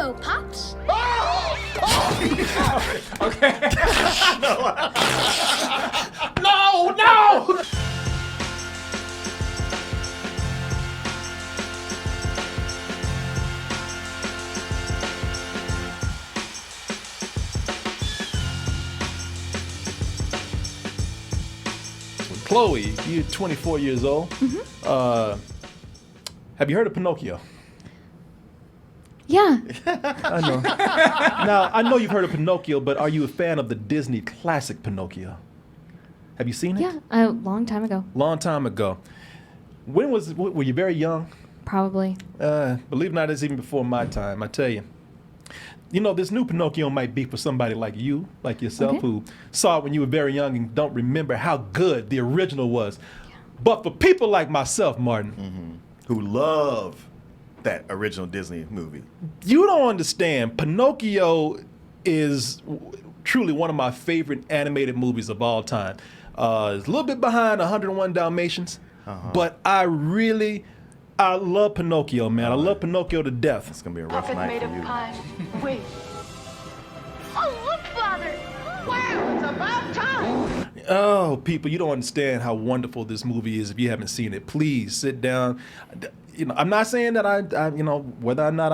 Hello, Pops. Okay. No, no! Chloe, you're 24 years old. Mm-hmm. Have you heard of Pinocchio? Yeah. I know. Now, I know you've heard of Pinocchio, but are you a fan of the Disney classic Pinocchio? Have you seen it? Yeah, a long time ago. Long time ago. Were you very young? Probably. Believe it or not, it's even before my time, I tell you. You know, this new Pinocchio might be for somebody like you, like yourself, Okay. who saw it when you were very young and don't remember how good the original was. But for people like myself, Martin, Who love that original Disney movie. you don't understand. Pinocchio is truly one of my favorite animated movies of all time. It's a little bit behind 101 Dalmatians, but I love Pinocchio, man. I love Pinocchio to death. It's gonna be a rough Puppet night made for of you. pine. Wait. Oh, look, Father. Wow, it's about time. Oh, people, you don't understand how wonderful this movie is if you haven't seen it. Please sit down. You know, I'm not saying that I whether or not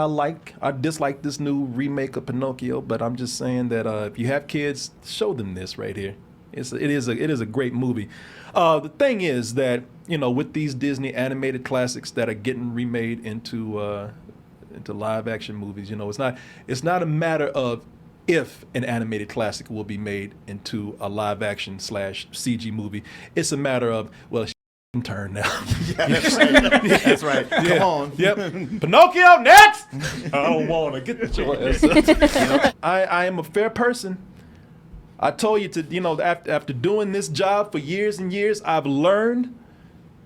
I dislike this new remake of Pinocchio, but I'm just saying that if you have kids, show them this right here. It is a great movie. The thing is that, you know, with these Disney animated classics that are getting remade into live action movies, you know, it's not a matter of if an animated classic will be made into a live action / CG movie. It's a matter of, well, it's turn now. That's right. That's right. Come on. Yep. Pinocchio, next! I don't want to get your ass up. You know, I am a fair person. I told you to, you know, after doing this job for years and years, I've learned,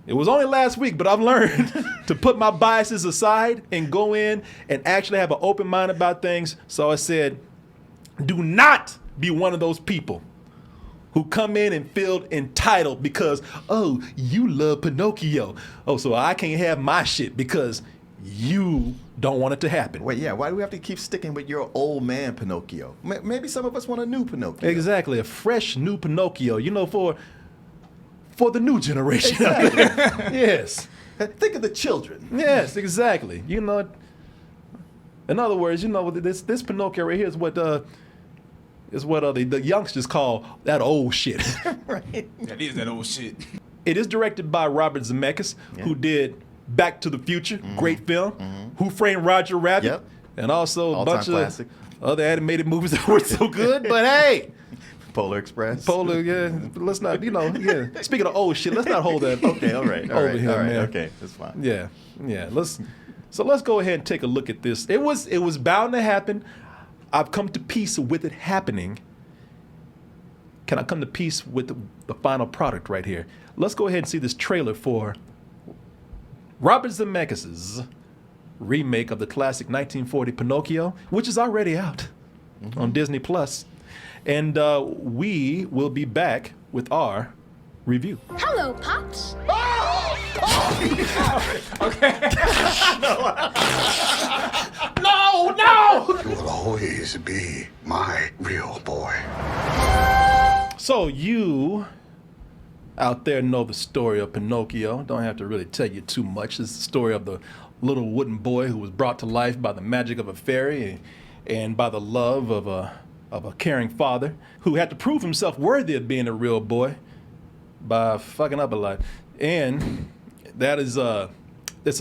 it was only last week, but I've learned to put my biases aside and go in and actually have an open mind about things. So I said, do not be one of those people who come in and feel entitled because, oh, you love Pinocchio. Oh, so I can't have my shit because you don't want it to happen. Wait, yeah, why do we have to keep sticking with your old man Pinocchio? Maybe some of us want a new Pinocchio. Exactly, a fresh new Pinocchio, you know, for the new generation. Exactly. Yes. Think of the children. Yes, exactly. You know, in other words, you know, this Pinocchio right here is what the youngsters call that old shit. Right. That is that old shit. It is directed by Robert Zemeckis, who did Back to the Future, great film, Who Framed Roger Rabbit, Yep. and also a All-time bunch classic. of other animated movies that weren't so good. But hey, Polar Express. Polar, yeah, let's not, you know, yeah. Speaking of old shit, let's not hold that. Okay, all right. All Over right, here, all right. man. Okay, that's fine. Yeah, yeah. Let's go ahead and take a look at this. It was bound to happen. I've come to peace with it happening. Can I come to peace with the final product right here? Let's go ahead and see this trailer for Robert Zemeckis' remake of the classic 1940 Pinocchio, which is already out on Disney Plus, and we will be back with our review. Hello, Pops. Okay. No! You will always be my real boy. So you out there know the story of Pinocchio. Don't have to really tell you too much. It's the story of the little wooden boy who was brought to life by the magic of a fairy and by the love of a caring father who had to prove himself worthy of being a real boy by fucking up a lot. And that is it's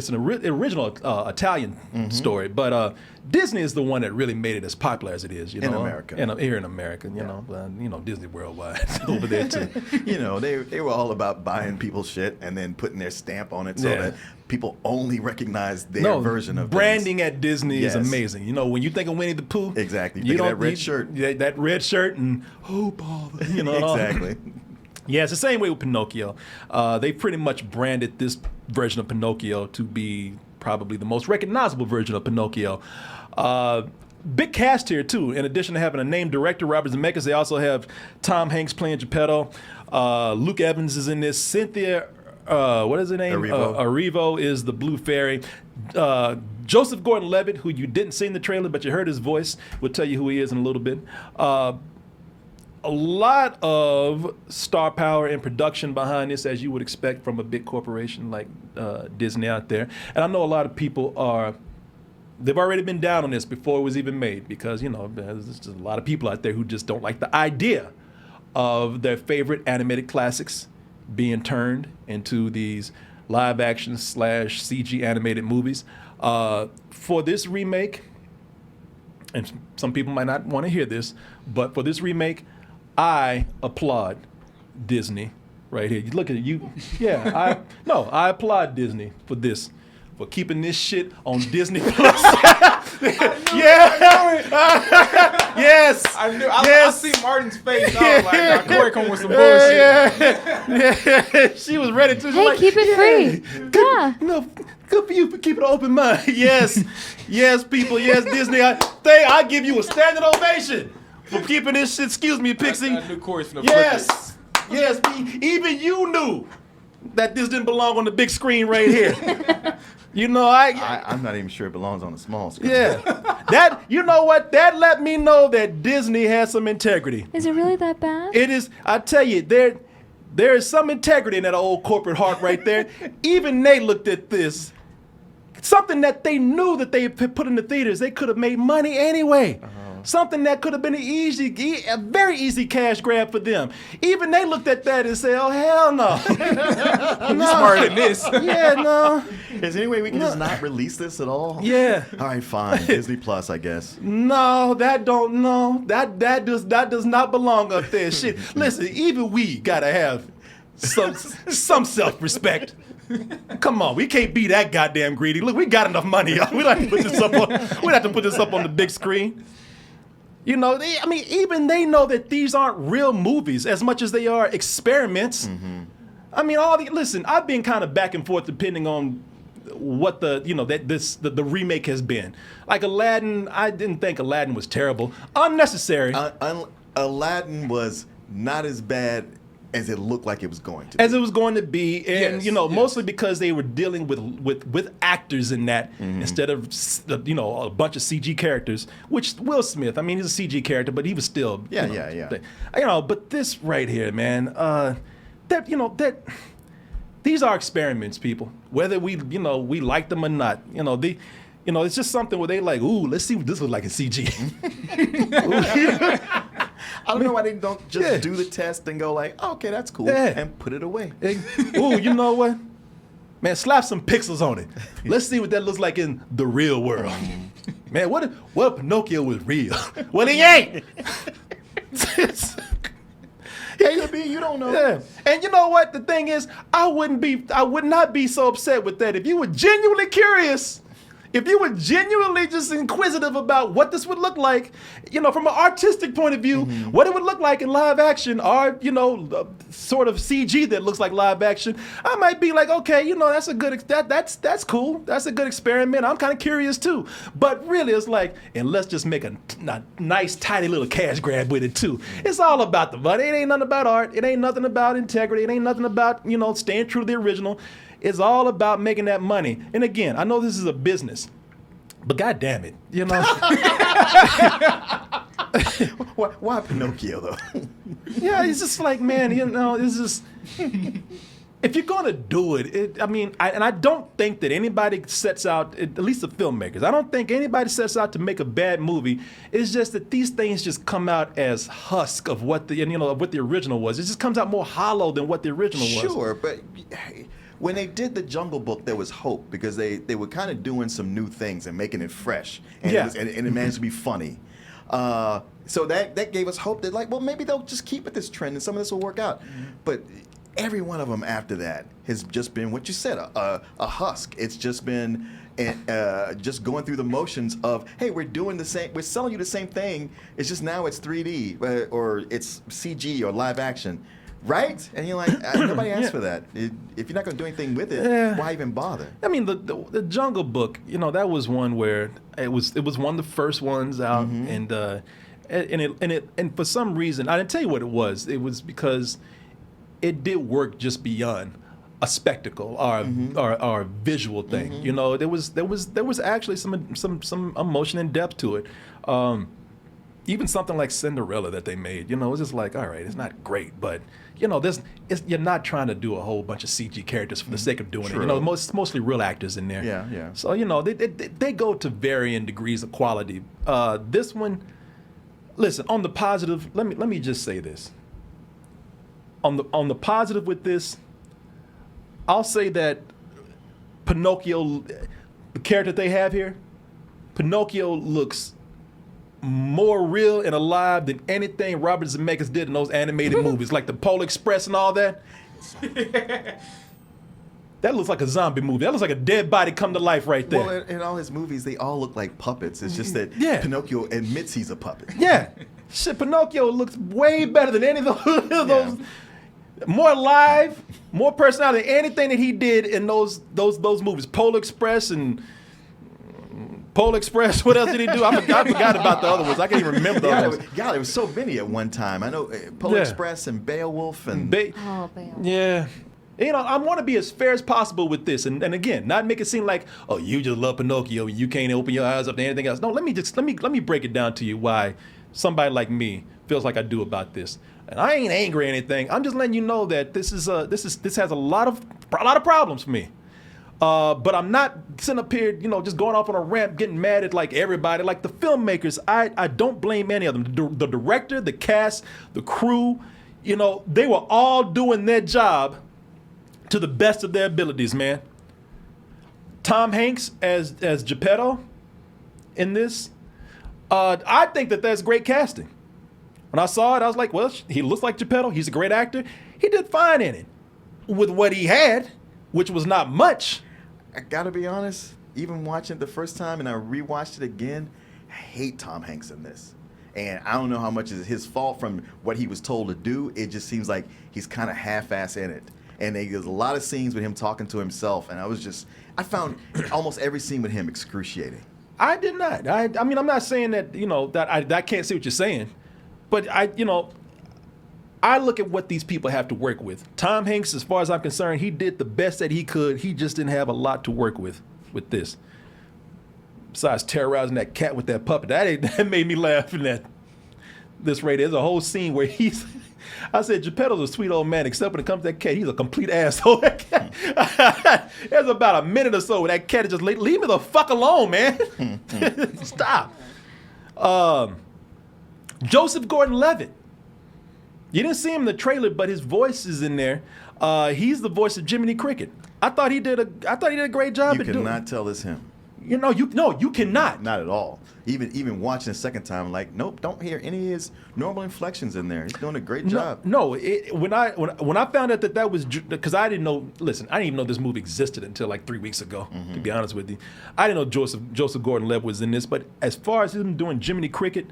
an original Italian story, but Disney is the one that really made it as popular as it is. You know, In America. Here in America, you know, Disney worldwide over there too. You know, they were all about buying people's shit and then putting their stamp on it so Yeah. that people only recognize their version of branding things. at Disney Yes. is amazing. You know, when you think of Winnie the Pooh, Exactly. You think of that red shirt. Yeah, that red shirt and oh, bother, you know. Exactly. Yeah, it's the same way with Pinocchio. They pretty much branded this version of Pinocchio to be probably the most recognizable version of Pinocchio. Big cast here, too. In addition to having a named director, Robert Zemeckis, they also have Tom Hanks playing Geppetto. Luke Evans is in this. Cynthia what is his name? Arrivo. Arrivo is the Blue Fairy. Joseph Gordon-Levitt, who you didn't see in the trailer, but you heard his voice, will tell you who he is in a little bit. A lot of star power and production behind this, as you would expect from a big corporation like Disney out there. And I know a lot of people they've already been down on this before it was even made because, there's just a lot of people out there who just don't like the idea of their favorite animated classics being turned into these live action / CG animated movies. For this remake, and some people might not want to hear this, but for this remake, I applaud Disney right here. You look at it, I applaud Disney for this. For keeping this shit on Disney Plus. Yes. I see Martin's face. I was like, nah, Corey come with some bullshit. Yeah. She was ready to. Hey, keep it free. Yeah. No, good for you for keeping an open mind. Yes, people. Yes, Disney. I give you a standing ovation for keeping this shit. Excuse me, Pixie. I knew Corey's finna flip it. Yes. Even you knew that this didn't belong on the big screen right here. I'm not even sure it belongs on the small screen. Yeah. You know what? That let me know that Disney has some integrity. Is it really that bad? It is. I tell you, there is some integrity in that old corporate heart right there. Even they looked at this. Something that they knew that they put in the theaters, they could have made money anyway. Something that could have been a very easy cash grab for them. Even they looked at that and said, "Oh hell no, You smarter than this." Yeah, no. Is there any way we can just not release this at all? Yeah. All right, fine. Disney Plus, I guess. No, that does not belong up there. Shit. Listen, even we gotta have some self-respect. Come on, we can't be that goddamn greedy. Look, we got enough money. We don't have to put this up on the big screen. Even they know that these aren't real movies as much as they are experiments. Mm-hmm. Listen, I've been kind of back and forth depending on what the remake has been. Like Aladdin, I didn't think Aladdin was terrible. Unnecessary. Aladdin was not as bad as it looked like it was going to be. As it was going to be, and Yes. mostly because they were dealing with actors in that instead of a bunch of CG characters. Which Will Smith, he's a CG character, but he was still Yeah. But this right here, man, these are experiments, people. Whether we like them or not, it's just something where they like, ooh, let's see what this looks like in CG. I don't know why they don't just do the test and go like, oh, okay, that's cool, and put it away. Ooh, you know what? Man, slap some pixels on it. Let's see what that looks like in the real world. Man, what if Pinocchio was real? Well, he ain't. You don't know. Yeah. And you know what? The thing is, I would not be so upset with that if you were genuinely curious. If you were genuinely just inquisitive about what this would look like, from an artistic point of view, what it would look like in live action, or sort of CG that looks like live action, I might be like, okay, that's a good that's cool. That's a good experiment. I'm kind of curious too. But really, it's like, and let's just make a nice, tiny little cash grab with it too. It's all about the money. It ain't nothing about art. It ain't nothing about integrity. It ain't nothing about staying true to the original. It's all about making that money. And again, I know this is a business, but God damn it, Why Pinocchio though? Yeah, it's just like, man, it's just, if you're gonna do it, I don't think that anybody sets out, at least the filmmakers, I don't think anybody sets out to make a bad movie. It's just that these things just come out as husk of what the original was. It just comes out more hollow than what the original was. Sure, but when they did the Jungle Book, there was hope because they were kind of doing some new things and making it fresh, and it managed to be funny. So that gave us hope that maybe they'll just keep with this trend and some of this will work out. But every one of them after that has just been what you said, a husk. It's just been just going through the motions of, hey, we're doing the same, we're selling you the same thing. It's just now it's 3D or it's CG or live action. Right? And you're like, nobody asked for that. If you're not going to do anything with it, why even bother? The Jungle Book, that was one where it was one of the first ones out, and for some reason, I didn't tell you what it was. It was because it did work just beyond a spectacle or a visual thing. You know, there was actually some emotion and depth to it. Even something like Cinderella that they made, you know, it's just like, all right, it's not great, but you know, you're not trying to do a whole bunch of CG characters for the sake of doing it. You know, mostly real actors in there. Yeah, yeah. So you know, they go to varying degrees of quality. This one, listen, on the positive, let me just say this. On the positive with this, I'll say that Pinocchio, the character they have here, Pinocchio looks more real and alive than anything Robert Zemeckis did in those animated movies, like the Polar Express and all that. That looks like a zombie movie. That looks like a dead body come to life right there. Well, in all his movies, they all look like puppets. It's just that Pinocchio admits he's a puppet. Yeah. Shit, Pinocchio looks way better than any of those. More alive, more personality than anything that he did in those movies. Polar Express. What else did he do? I forgot about the other ones. I can't even remember those. God, there was so many at one time. I know Polar Express and Beowulf and Beowulf. Yeah. You know, I want to be as fair as possible with this, and again, not make it seem like, oh, you just love Pinocchio, you can't open your eyes up to anything else. No, let me break it down to you why somebody like me feels like I do about this. And I ain't angry or anything. I'm just letting you know that this has a lot of problems for me. But I'm not sitting up here, you know, just going off on a rant, getting mad at like everybody, like the filmmakers. I don't blame any of them. The director, the cast, the crew, you know, they were all doing their job to the best of their abilities, man. Tom Hanks as Geppetto in this, I think that's great casting. When I saw it, I was like, well, he looks like Geppetto. He's a great actor. He did fine in it with what he had, which was not much. I gotta be honest, even watching it the first time and I rewatched it again, I hate Tom Hanks in this. And I don't know how much is his fault from what he was told to do. It just seems like he's kind of half-ass in it. And there's a lot of scenes with him talking to himself, and I found almost every scene with him excruciating. I did not. I mean, I'm not saying that, you know, that I can't see what you're saying, but I look at what these people have to work with. Tom Hanks, as far as I'm concerned, he did the best that he could. He just didn't have a lot to work with this. Besides terrorizing that cat with that puppet, that made me laugh in this right. There's a whole scene where I said, Geppetto's a sweet old man, except when it comes to that cat, he's a complete asshole. There's about a minute or so where that cat is just, leave me the fuck alone, man. Stop. Joseph Gordon-Levitt. You didn't see him in the trailer, but his voice is in there. He's the voice of Jiminy Cricket. I thought he did a great job. You cannot tell it's him. You cannot. Not at all. Even watching the second time, like, nope, don't hear any of his normal inflections in there. He's doing a great job. No, when I found out that was, because I didn't know. Listen, I didn't even know this movie existed until like 3 weeks ago. To be honest with you, I didn't know Joseph Gordon-Levitt was in this. But as far as him doing Jiminy Cricket,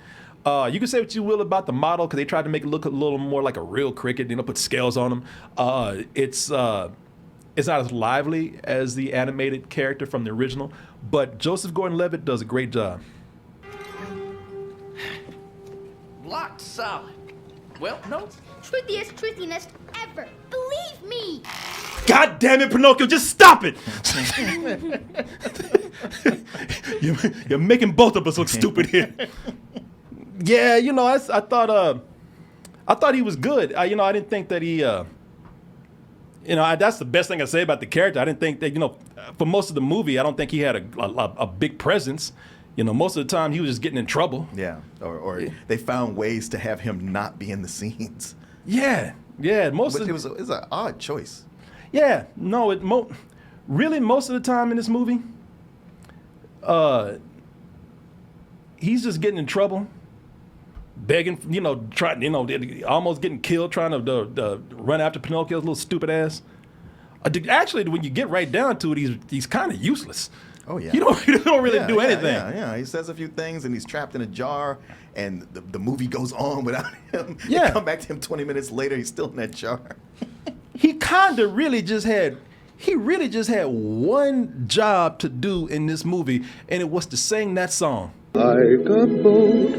you can say what you will about the model because they tried to make it look a little more like a real cricket. You know, put scales on him. It's not as lively as the animated character from the original, but Joseph Gordon-Levitt does a great job. Locked solid. Well, no. Truthiest truthiness ever. Believe me. God damn it, Pinocchio, just stop it! You're making both of us look stupid here. Yeah, you know, I thought he was good. I didn't think that he. That's the best thing I say about the character. I didn't think that, for most of the movie, I don't think he had a big presence. Most of the time he was just getting in trouble. Yeah, or they found ways to have him not be in the scenes. Yeah. It was an odd choice. Yeah, no, really most of the time in this movie, he's just getting in trouble, begging, almost getting killed, trying to run after Pinocchio's little stupid ass. Actually, when you get right down to it, he's kind of useless. Oh yeah, he don't really do anything. Yeah. He says a few things and he's trapped in a jar, and the movie goes on without him. Yeah, you come back to him 20 minutes later, he's still in that jar. He really just had one job to do in this movie, and it was to sing that song. Like a boat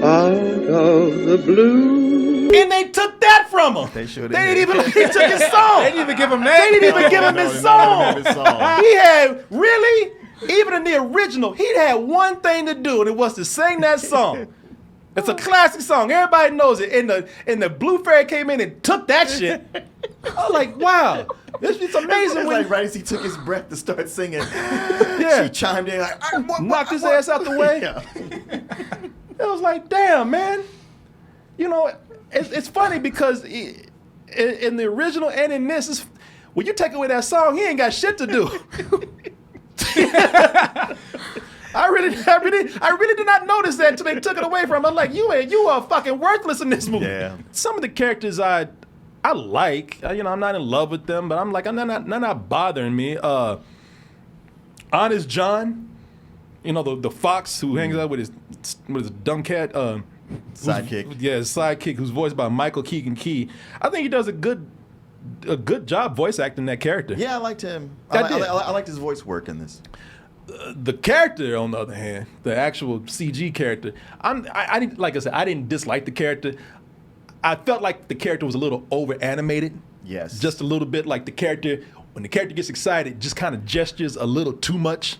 out of the blue. And they took that from him. They sure They did. didn't even. He took his song. They didn't even give him They that. didn't even give him his song. His song. He had really, even in the original, he had one thing to do, and it was to sing that song. It's a classic song. Everybody knows it. And the Blue Fairy came in and took that shit. I was like, wow, this is amazing. It's when like right as he took his breath to start singing, Yeah. she chimed in like, knocked his ass out the way. Yeah. It was like, damn, man. You know, it's funny because in the original and in this, when you take away that song, he ain't got shit to do. I really did not notice that until they took it away from him. I'm like, you are fucking worthless in this movie. Yeah. Some of the characters I like, you know, I'm not in love with them, but I'm like, they're not bothering me. Honest John, you know, the fox who hangs out with his dumb cat, Sidekick. his sidekick, who's voiced by Michael Keegan Key. I think he does a good job voice acting that character. Yeah, I liked him. I did. I liked his voice work in this. The character, on the other hand, the actual CG character, I didn't, like I said, I didn't dislike the character. I felt like the character was a little over animated. Yes. Just a little bit like when the character gets excited, just kind of gestures a little too much.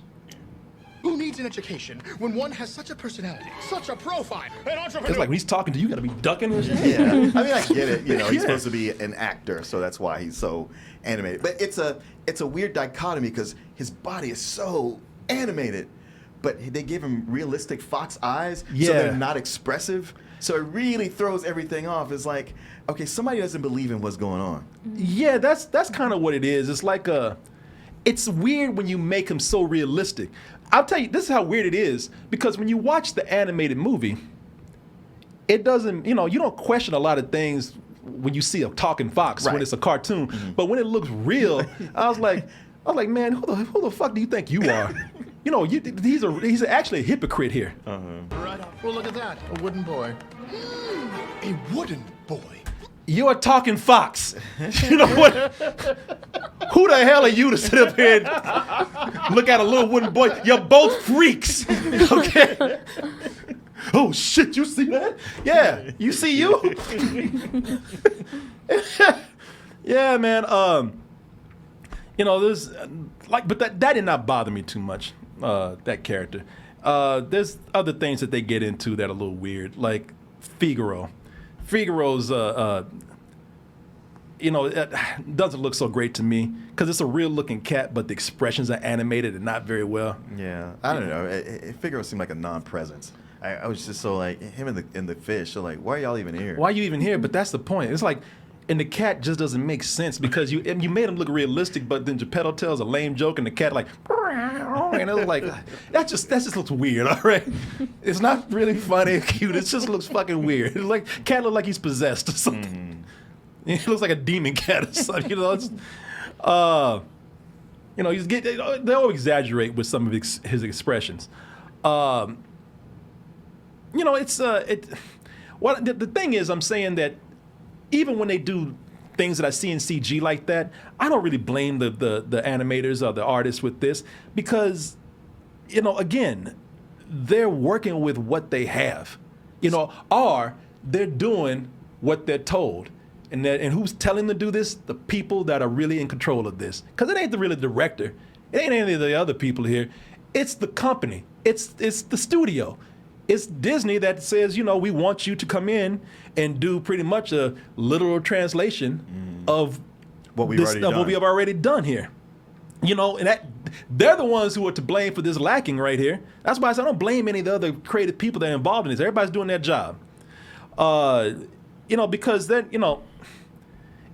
Who needs an education when one has such a personality, such a profile, an entrepreneur? It's like when he's talking to you, you gotta be ducking and shit. Yeah, I mean, I get it. You know, he's Yeah. supposed to be an actor, so that's why he's so animated. But it's a weird dichotomy because his body is so animated, but they give him realistic fox eyes, so Yeah. they're not expressive. So it really throws everything off. It's like, okay, somebody doesn't believe in what's going on. Yeah, that's kind of what it is. It's like it's weird when you make him so realistic. I'll tell you, this is how weird it is, because when you watch the animated movie, it doesn't, you know, you don't question a lot of things when you see a talking fox when Right. it's a cartoon. But when it looks real, I was like, man, who the fuck do you think you are? You know, he's actually a hypocrite here. Right. Well, look at that. A wooden boy. A wooden boy. You're a talking fox. You know what? Who the hell are you to sit up here and look at a little wooden boy? You're both freaks. Okay? Oh shit, you see that? Yeah, you see you? Yeah, man. You know, there's but that did not bother me too much. That character. There's other things that they get into that are a little weird, like Figaro. Figaro's, you know, it doesn't look so great to me because it's a real looking cat, but the expressions are animated and not very well. Yeah, I don't know. Figaro seemed like a non-presence. I was just so like him and the fish. So like, why are y'all even here? Why are you even here? But that's the point. It's like, and the cat just doesn't make sense because you made him look realistic, but then Geppetto tells a lame joke and the cat like, and it was like, that just looks weird. All right, it's not really funny or cute. It just looks fucking weird. It's like cat look like he's possessed or something. He looks like a demon cat or something. You know, it's, you know, they all exaggerate with some of his expressions. You know, it's the thing is, I'm saying that even when they do things that I see in CG like that, I don't really blame the animators or the artists with this because, you know, again, they're working with what they have, you know, or they're doing what they're told. And who's telling them to do this? The people that are really in control of this. Because it ain't the really director. It ain't any of the other people here. It's the company. It's the studio. It's Disney that says, you know, we want you to come in and do pretty much a literal translation of what we have already done here. You know, and they're the ones who are to blame for this lacking right here. That's why I don't blame any of the other creative people that are involved in this. Everybody's doing their job. You know, because then, you know,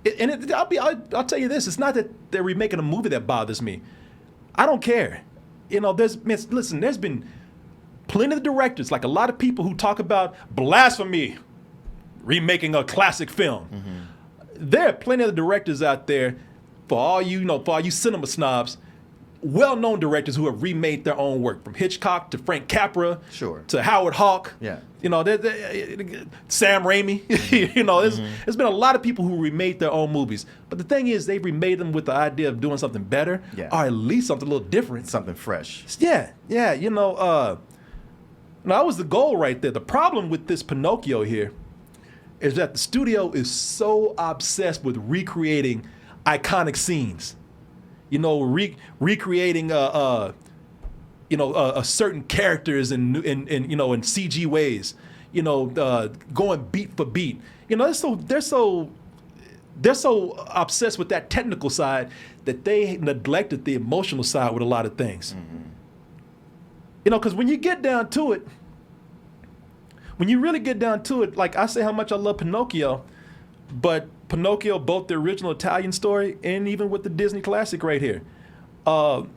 I'll tell you this, it's not that they're remaking a movie that bothers me. I don't care. You know, there's been plenty of directors, like a lot of people who talk about blasphemy, remaking a classic film. There are plenty of directors out there, for all you cinema snobs, well-known directors who have remade their own work, from Hitchcock to Frank Capra, Sure. to Howard Hawk. Yeah. You know, Sam Raimi. You know, there's been a lot of people who remade their own movies. But the thing is, they've remade them with the idea of doing something better, Yeah. or at least something a little different. Something fresh. Yeah, you know, that was the goal right there. The problem with this Pinocchio here is that the studio is so obsessed with recreating iconic scenes. You know, recreating certain characters in CG ways. You know, going beat for beat. You know, they're so obsessed with that technical side that they neglected the emotional side with a lot of things. Mm-hmm. You know, because when you get down to it, when you really get down to it, like I say how much I love Pinocchio, but Pinocchio, both the original Italian story and even with the Disney classic right here, Pinocchio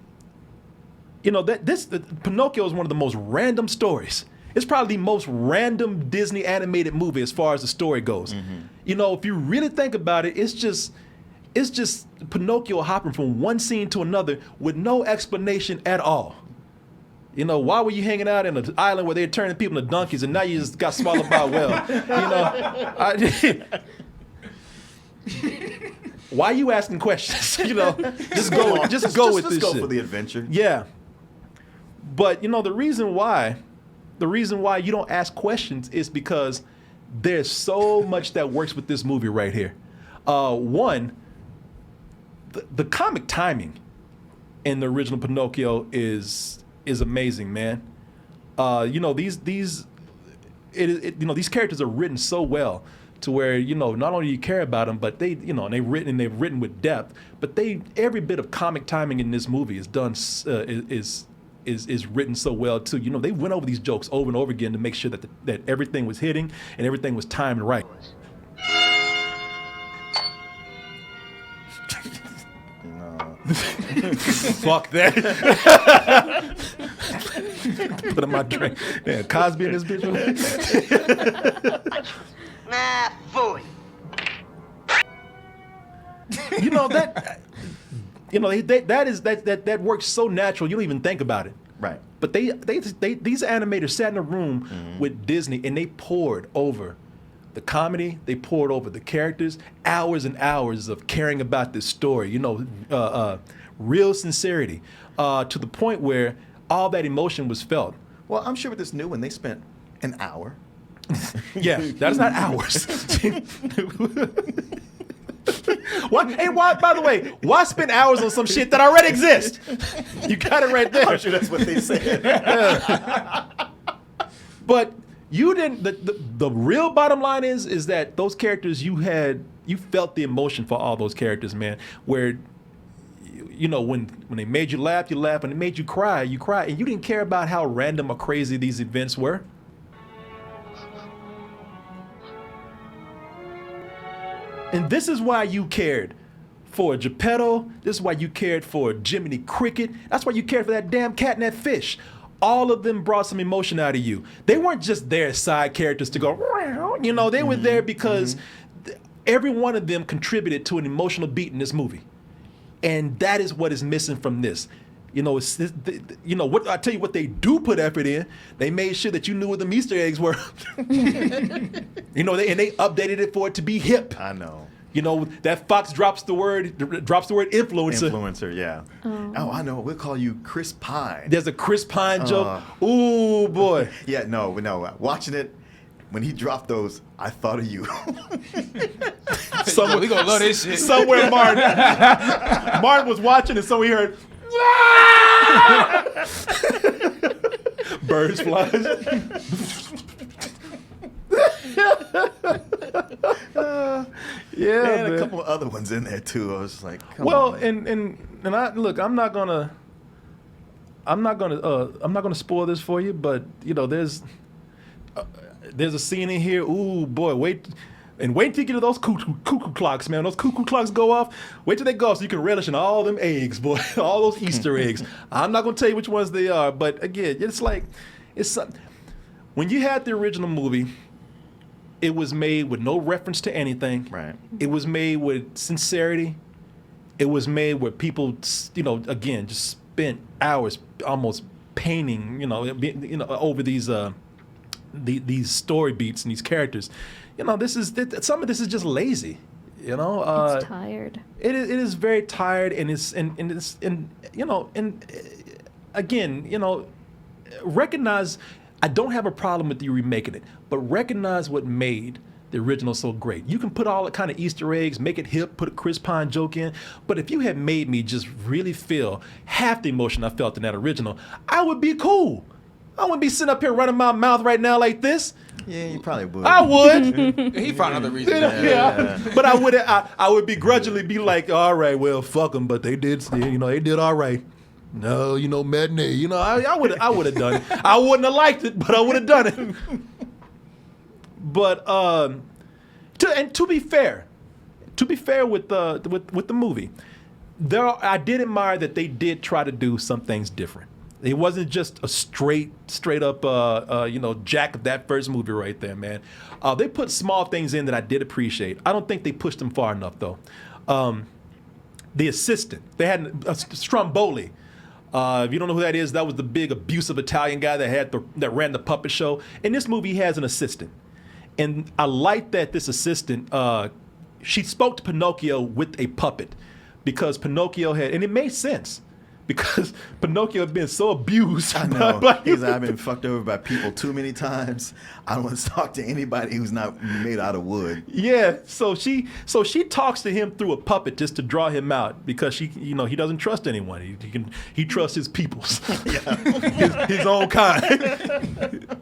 is one of the most random stories. It's probably the most random Disney animated movie as far as the story goes. Mm-hmm. You know, if you really think about it, it's just Pinocchio hopping from one scene to another with no explanation at all. You know, why were you hanging out in an island where they're turning people into donkeys and now you just got swallowed by a whale? You know, why are you asking questions? You know, just go with this shit. Go for the adventure. Yeah, but you know the reason why you don't ask questions is because there's so much that works with this movie right here. One, the comic timing in the original Pinocchio is amazing, man. You know, these characters are written so well to where, you know, not only you care about them, but they've written with depth. But every bit of comic timing in this movie is done is written so well too. You know, they went over these jokes over and over again to make sure that everything was hitting and everything was timed right. Fuck that. Put in my drink. Yeah, Cosby in this bitch. Nah, fully. You know that. You know that works so natural. You don't even think about it. Right. But these animators sat in a room with Disney and they poured over the comedy, they poured over the characters, hours and hours of caring about this story. You know, real sincerity to the point where all that emotion was felt. Well, I'm sure with this new one, they spent an hour. Yeah, that's not hours. Why, by the way, why spend hours on some shit that already exists? You got it right there. I'm sure that's what they said. But you didn't, the real bottom line is that those characters you felt the emotion for all those characters, man, where, you know, when they made you laugh, you laugh. When they made you cry, and you didn't care about how random or crazy these events were. And this is why you cared for Geppetto. This is why you cared for Jiminy Cricket. That's why you cared for that damn cat and that fish. All of them brought some emotion out of you. They weren't just there as side characters to go, you know, they were there because every one of them contributed to an emotional beat in this movie. And that is what is missing from this. You know, what I tell you, what they do put effort in, they made sure that you knew what the Easter eggs were. You know, they updated it for it to be hip. I know. You know, that Fox drops the word influencer. Influencer, yeah. Oh, I know. We'll call you Chris Pine. There's a Chris Pine joke. Ooh, boy. Yeah, no. Watching it, when he dropped those, I thought of you. We gonna love this shit. Somewhere Martin was watching and so he heard birds flying. Yeah, and a couple of other ones in there too. I was just like, come on. and I look, I'm not gonna spoil this for you, but you know, there's a scene in here. Ooh, boy, wait till you get to those cuckoo clocks, man. Those cuckoo clocks go off. Wait till they go off so you can relish in all them eggs, boy. All those Easter eggs. I'm not gonna tell you which ones they are, but again, it's when you had the original movie, it was made with no reference to anything. Right. It was made with sincerity. It was made where people, you know, again, just spent hours almost painting, over these story beats and these characters. You know, some of this is just lazy. You know, it's tired. It is very tired, and again, you know, recognize. I don't have a problem with you remaking it, but recognize what made the original's so great. You can put all the kind of Easter eggs, make it hip, put a Chris Pine joke in. But if you had made me just really feel half the emotion I felt in that original, I would be cool. I wouldn't be sitting up here running my mouth right now like this. Yeah, you probably would. I would. He found other reasons. Yeah. But I would begrudgingly be like, all right, well, fuck them, but they did all right. No, matinee. I would have done it. I wouldn't have liked it, but I would have done it. But to be fair with the movie, I did admire that they did try to do some things different. It wasn't just a straight up jack of that first movie right there, man. They put small things in that I did appreciate. I don't think they pushed them far enough though. The assistant, they had Stromboli. If you don't know who that is, that was the big abusive Italian guy that ran the puppet show. In this movie, he has an assistant. And I like that this assistant, she spoke to Pinocchio with a puppet because Pinocchio and it made sense because Pinocchio had been so abused. I know. I've been fucked over by people too many times. I don't want to talk to anybody who's not made out of wood. Yeah, so she talks to him through a puppet just to draw him out because he doesn't trust anyone. He trusts his peoples, his own kind.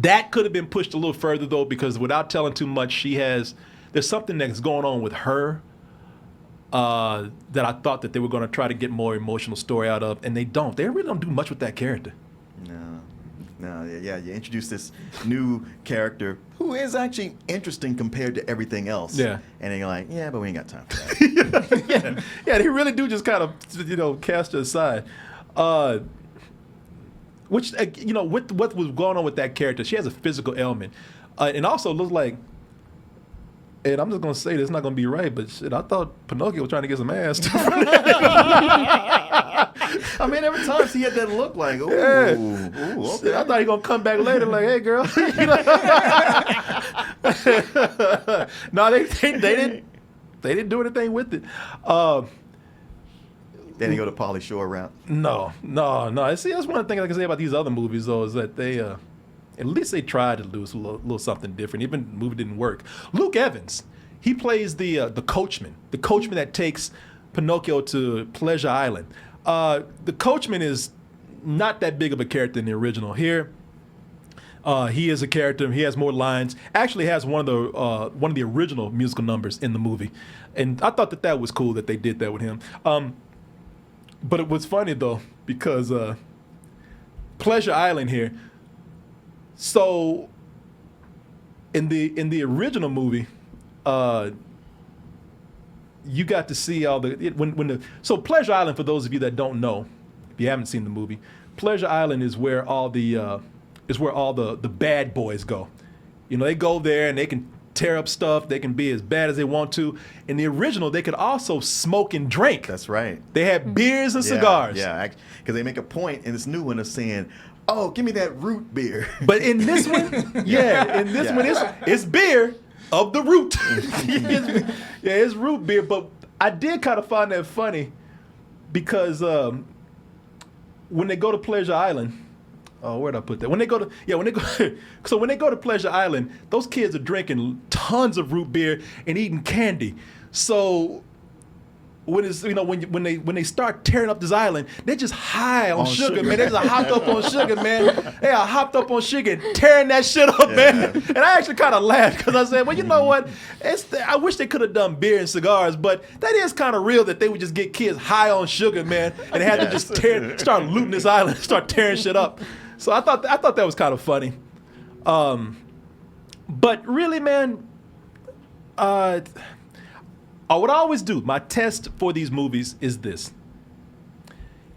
That could have been pushed a little further though, because without telling too much, there's something that's going on with her that I thought that they were going to try to get more emotional story out of, and they don't. They really don't do much with that character. No, yeah. You introduce this new character who is actually interesting compared to everything else. Yeah. And then you're like, yeah, but we ain't got time for that. yeah, they really do just kind of cast her aside. Which, with what was going on with that character, she has a physical ailment. And also looks like, and I'm just going to say this, it's not going to be right, but shit, I thought Pinocchio was trying to get some ass. I mean, every time she had that look like, ooh, yeah. Ooh, okay. Shit, I thought he going to come back later like, hey, girl. No, they didn't do anything with it. Then he go to Pauly Shore route. No. See, that's one thing I can say about these other movies, though, is that they, at least they tried to do a little something different. Even the movie didn't work. Luke Evans, he plays the coachman that takes Pinocchio to Pleasure Island. The coachman is not that big of a character in the original. Here, he is a character. He has more lines. Actually, has one of the original musical numbers in the movie, and I thought that was cool that they did that with him. But it was funny though because Pleasure Island here. So in the original movie, you got to see all so Pleasure Island, for those of you that don't know, if you haven't seen the movie, Pleasure Island is where all the bad boys go. They go there and they can tear up stuff. They can be as bad as they want to. In the original, they could also smoke and drink. That's right. They had beers and cigars. Yeah, because they make a point in this new one of saying, oh, give me that root beer. But in this one, one, it's beer of the root. It's root beer. But I did kind of find that funny because when they go to Pleasure Island, where'd I put that? When they go to Pleasure Island, those kids are drinking tons of root beer and eating candy. So when they start tearing up this island, they're just high on sugar, man. They're just hopped up on sugar, man. They are hopped up on sugar and tearing that shit up, man. And I actually kind of laughed because I said, well, you know what? I wish they could have done beer and cigars, but that is kind of real that they would just get kids high on sugar, man, and they had to just start looting this island, start tearing shit up. So I thought that was kind of funny. But really, man, what I always do, my test for these movies is this.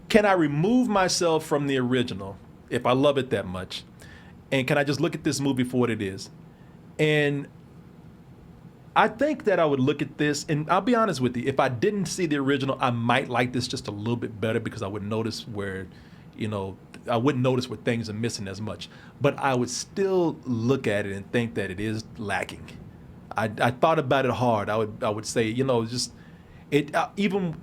Can I remove myself from the original if I love it that much? And can I just look at this movie for what it is? And I think that I would look at this, and I'll be honest with you, if I didn't see the original, I might like this just a little bit better because I would notice where, I wouldn't notice where things are missing as much. But I would still look at it and think that it is lacking. I thought about it hard. I would say, just it even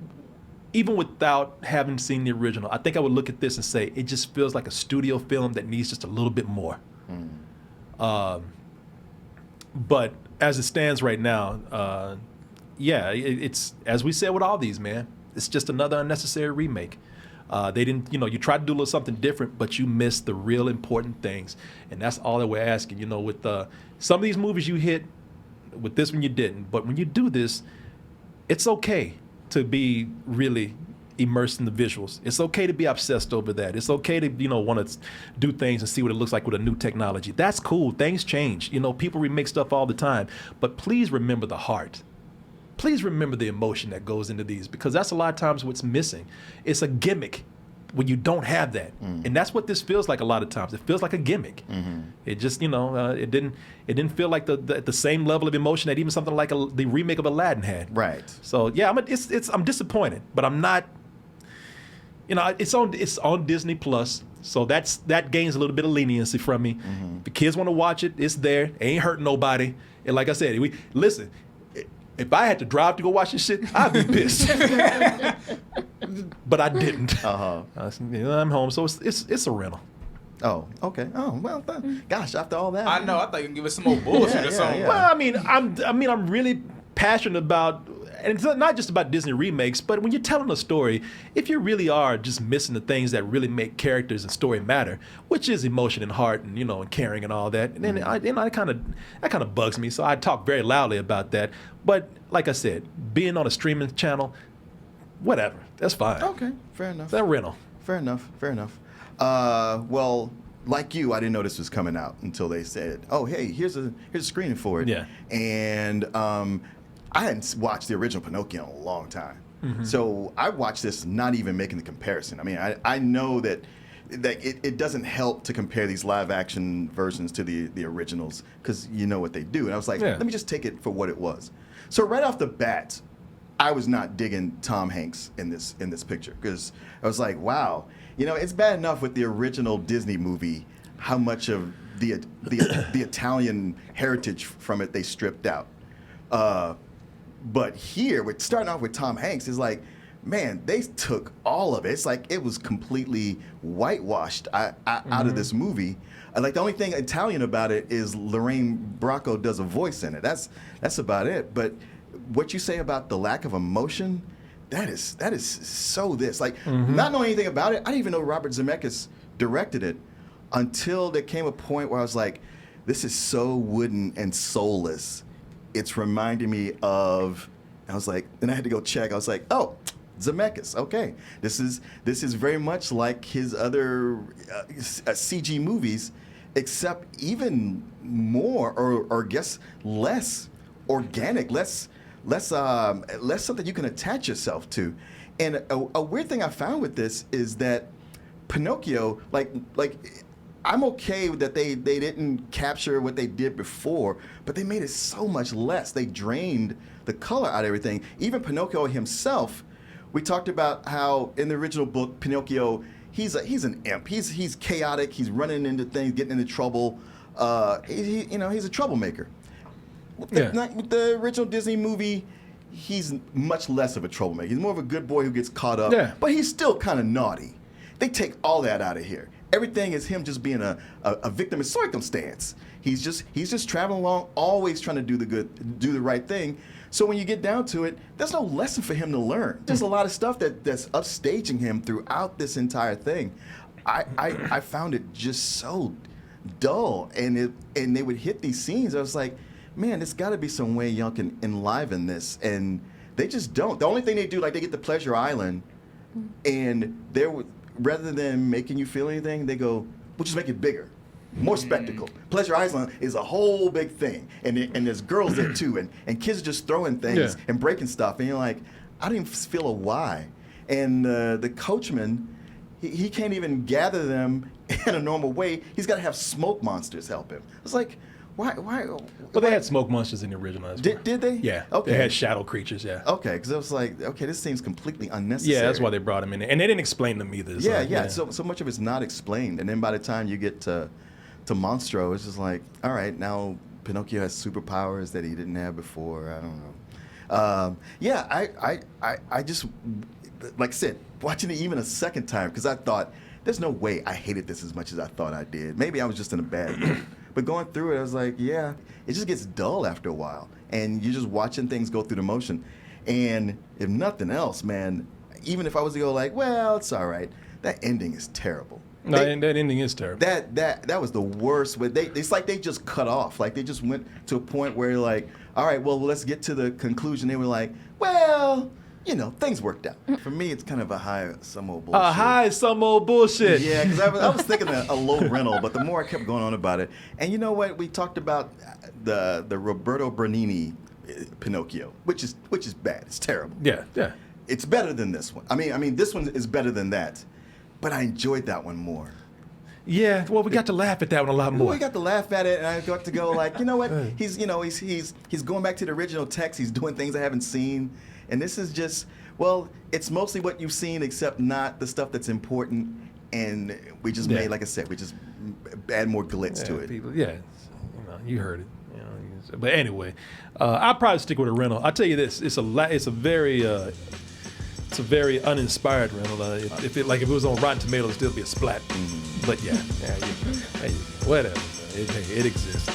without having seen the original, I think I would look at this and say it just feels like a studio film that needs just a little bit more. But as it stands right now, it's as we said with all these, man. It's just another unnecessary remake. They didn't, you tried to do a little something different, but you missed the real important things, and that's all that we're asking. With some of these movies you hit, with this one you didn't. But when you do this, it's okay to be really immersed in the visuals. It's okay to be obsessed over that. It's okay to want to do things and see what it looks like with a new technology. That's cool. Things change. People remake stuff all the time, but please remember the heart. Please remember the emotion that goes into these, because that's a lot of times what's missing. It's a gimmick when you don't have that, and that's what this feels like a lot of times. It feels like a gimmick. It just it didn't feel like the same level of emotion that even something like the remake of Aladdin had. Right. So yeah, I'm disappointed, but I'm not. It's on Disney Plus, so that gains a little bit of leniency from me. If the kids want to watch it, it's there. It ain't hurting nobody. And like I said, listen. If I had to drive to go watch this shit, I'd be pissed. But I didn't. I'm home, so it's a rental. Oh, okay. Oh, well, gosh, after all that. I know. I thought you can give us some more bullshit or something. Yeah. Well, I'm really passionate about, and it's not just about Disney remakes, but when you're telling a story, if you really are just missing the things that really make characters and story matter, which is emotion and heart and and caring and all that, and then that kind of bugs me. So I talk very loudly about that. But like I said, being on a streaming channel, whatever, that's fine. Okay, fair enough. It's a rental. Fair enough. Well, like you, I didn't know this was coming out until they said, "Oh, hey, here's a screening for it." Yeah. And I hadn't watched the original Pinocchio in a long time, so I watched this not even making the comparison. I mean, I know that it doesn't help to compare these live action versions to the originals, because you know what they do. And I was like, let me just take it for what it was. So right off the bat, I was not digging Tom Hanks in this picture, because I was like, wow, it's bad enough with the original Disney movie how much of the Italian heritage from it they stripped out. But here, with starting off with Tom Hanks, is like, man, they took all of it. It's like it was completely whitewashed out of this movie. Like the only thing Italian about it is Lorraine Bracco does a voice in it. That's about it. But what you say about the lack of emotion, that is so this. Like not knowing anything about it, I didn't even know Robert Zemeckis directed it until there came a point where I was like, this is so wooden and soulless. It's reminding me of, I was like, and I had to go check. I was like, oh, Zemeckis. Okay, this is very much like his other CG movies, except even more, or I guess less organic, less something you can attach yourself to. And a weird thing I found with this is that Pinocchio, like I'm okay that they didn't capture what they did before, but they made it so much less. They drained the color out of everything. Even Pinocchio himself, we talked about how in the original book, Pinocchio, he's an imp. He's chaotic. He's running into things, getting into trouble. He's a troublemaker. With the original Disney movie, he's much less of a troublemaker. He's more of a good boy who gets caught up, but he's still kind of naughty. They take all that out of here. Everything is him just being a victim of circumstance. He's just traveling along, always trying to do the right thing. So when you get down to it, there's no lesson for him to learn. There's a lot of stuff that's upstaging him throughout this entire thing. I found it just so dull, and they would hit these scenes. I was like, man, there's got to be some way y'all can enliven this, and they just don't. The only thing they do, like they get to Pleasure Island, and rather than making you feel anything, they go, we'll just make it bigger, more spectacle. Pleasure Island is a whole big thing, and there's girls there too, and kids are just throwing things and breaking stuff, and you're like, I don't even feel a why. And the coachman, he can't even gather them in a normal way. He's got to have smoke monsters help him. It's like, why? Well, they had smoke monsters in the original as well. Did they? Yeah. Okay. They had shadow creatures, Okay, because I was like, okay, this seems completely unnecessary. Yeah, that's why they brought him in. And they didn't explain them either. So, So much of it's not explained. And then by the time you get to Monstro, it's just like, all right, now Pinocchio has superpowers that he didn't have before. I don't know. I just, like I said, watching it even a second time, because I thought, there's no way I hated this as much as I thought I did. Maybe I was just in a bad mood. But going through it, I was like, yeah, it just gets dull after a while. And you're just watching things go through the motion. And if nothing else, man, even if I was to go like, well, it's all right, that ending is terrible. No, and that ending is terrible. That was the worst. It's like they just cut off. Like they just went to a point where you're like, all right, well, let's get to the conclusion. They were like, well, you know, things worked out. For me, it's kind of a high some old bullshit. Some old bullshit. Yeah, because I was thinking a low rental, but the more I kept going on about it, and you know what? We talked about the Roberto Benigni Pinocchio, which is bad. It's terrible. Yeah. It's better than this one. I mean, this one is better than that, but I enjoyed that one more. Yeah, well, we got to laugh at that one a lot more. We got to laugh at it, and I got to go like, you know what? He's going back to the original text. He's doing things I haven't seen, and this is just, well, it's mostly what you've seen, except not the stuff that's important. And we just made, like I said, we just add more glitz to it. People, you heard it. You know, but anyway, I'll probably stick with a rental. I'll tell you this: it's a very uninspired rental. If it was on Rotten Tomatoes, it'd still be a splat. But yeah, whatever. It exists.